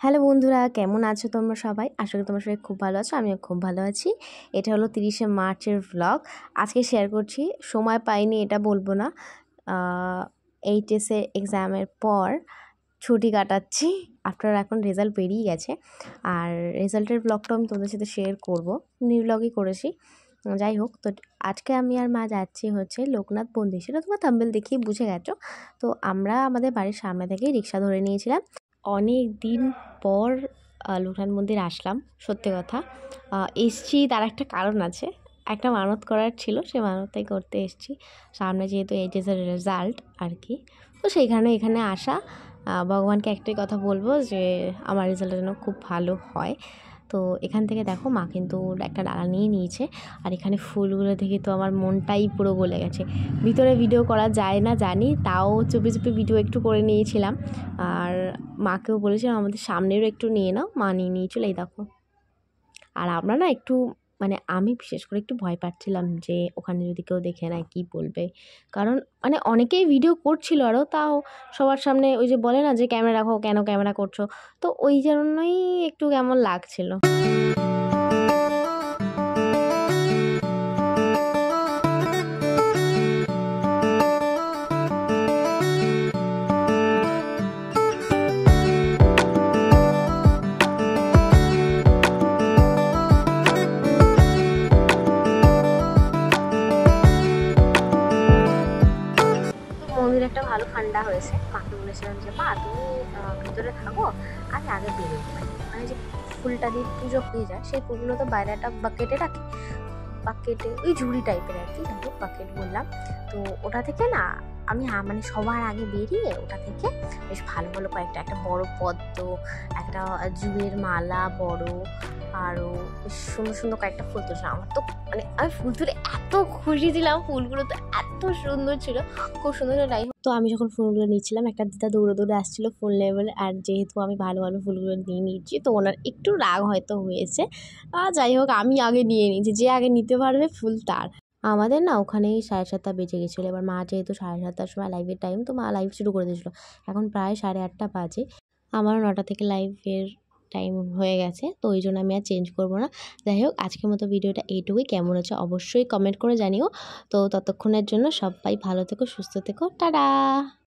Hello বন্ধুরা, কেমন আছো তোমরা সবাই? আশা করি তোমরা সবাই খুব ভালো আছো। আমিও খুব ভালো আছি। এটা হলো 30শে মার্চের ভ্লগ। আজকে শেয়ার করছি। সময় পাইনি এটা বলবো না, এইচএসের এক্সামের পর ছুটি কাটাচ্ছি। আফটার এখন রেজাল্ট বেরিয়ে গেছে, আর রেজাল্টের ভ্লগটাও আমি তোমাদের সাথে শেয়ার করবো। নিউ ভ্লগই করেছি। যাই হোক, তো আজকে আমি আর মা যাচ্ছি হচ্ছে লোকনাথ মন্দির। সেটা তোমার থাম্বনেল দেখেই বুঝে গেছো। তো আমরা আমাদের বাড়ির সামনে থেকেই রিক্সা ধরে নিয়েছিলাম। অনেক দিন পর লোকনাথ মন্দির আসলাম। সত্যি কথা, এসছি তার একটা কারণ আছে। একটা মানত করার ছিল, সে মানতটাই করতে এসছি। সামনে যেহেতু এইচএসের রেজাল্ট আর কি, তো সেইখানে এখানে আসা। ভগবানকে একটাই কথা বলবো যে আমার রেজাল্ট যেন খুব ভালো হয়। তো এখান থেকে দেখো মা কিন্তু একটা ডালা নিয়ে নিয়েছে, আর এখানে ফুলগুলো দেখে তো আমার মনটাই পুরো গলে গেছে। ভিতরে ভিডিও করা যায় না জানি, তাও চুপি চুপি ভিডিও একটু করে নিয়েছিলাম। আর মাকেও বলেছিলাম আমাদের সামনেরও একটু নিয়ে নাও, মা নিয়ে নিয়েছিল। এই দেখো। আর আমরা না একটু আমি বিশেষ করে একটু ভয় পাচ্ছিলাম যে ওখানে যদি কেউ দেখে নেয় কী বলবে। কারণ অনেকেই ভিডিও করছিল, আরও তাও সবার সামনে ওই যে বলে না যে ক্যামেরা রাখো, কেন ক্যামেরা করছো। তো ওই জন্যই একটু কেমন লাগছিল। মন্দির একটা ভালো ঠান্ডা হয়েছে। মাকে বলেছিলাম যে মা তুমি ভিতরে থাকো, আমি আগে বেরোই। যে ফুলটা দিয়ে পুজো হয়ে যায়, সেই ফুলগুলো তো বাইরে একটা বাকেটে রাখি। বাকেটে ওই ঝুড়ি টাইপের আর কি, দেখো বাকেট বললাম। তো ওটা থেকে না আমি সবার আগে বেরিয়ে ওটা থেকে বেশ ভালো ভালো কয়েকটা, একটা বড় পদ্ম, একটা জুঁয়ের মালা বড়, আরও বেশ সুন্দর সুন্দর কয়েকটা ফুল তুলছিলাম। আমার তো আমি ফুল তুলে এত খুশি ছিলাম, ফুলগুলো তো এত সুন্দর ছিল, খুব সুন্দর ছিল। যাই হোক, তো আমি যখন ফুলগুলো নিচ্ছিলাম, একটা দিদা দৌড়ে দৌড়ে আসছিলো ফুল নেবে। আর যেহেতু আমি ভালো ভালো ফুলগুলো নিয়ে নিচ্ছি, তো ওনার একটু রাগ হয়তো হয়েছে। যাই হোক, আমি আগে নিয়ে নিয়েছি, যে আগে নিতে পারবে ফুল তার। আমাদের না ওখানেই 7:30 বেজে গেছিলো। এবার মা যেহেতু 7:30টার সময় লাইভের টাইম, তো মা লাইভ শুরু করে দিয়েছিলো। এখন প্রায় 8:30 বাজে। আমারও 9টা থেকে লাইভের টাইম হয়ে গেছে, তো ওই জন্য আমি আর চেঞ্জ করবো না। যাই হোক, আজকের মতো ভিডিওটা এইটুকুই। কেমন হচ্ছে অবশ্যই কমেন্ট করে জানিও। তো ততক্ষণের জন্য সবাই ভালো থেকো, সুস্থ থেকো, টাটা।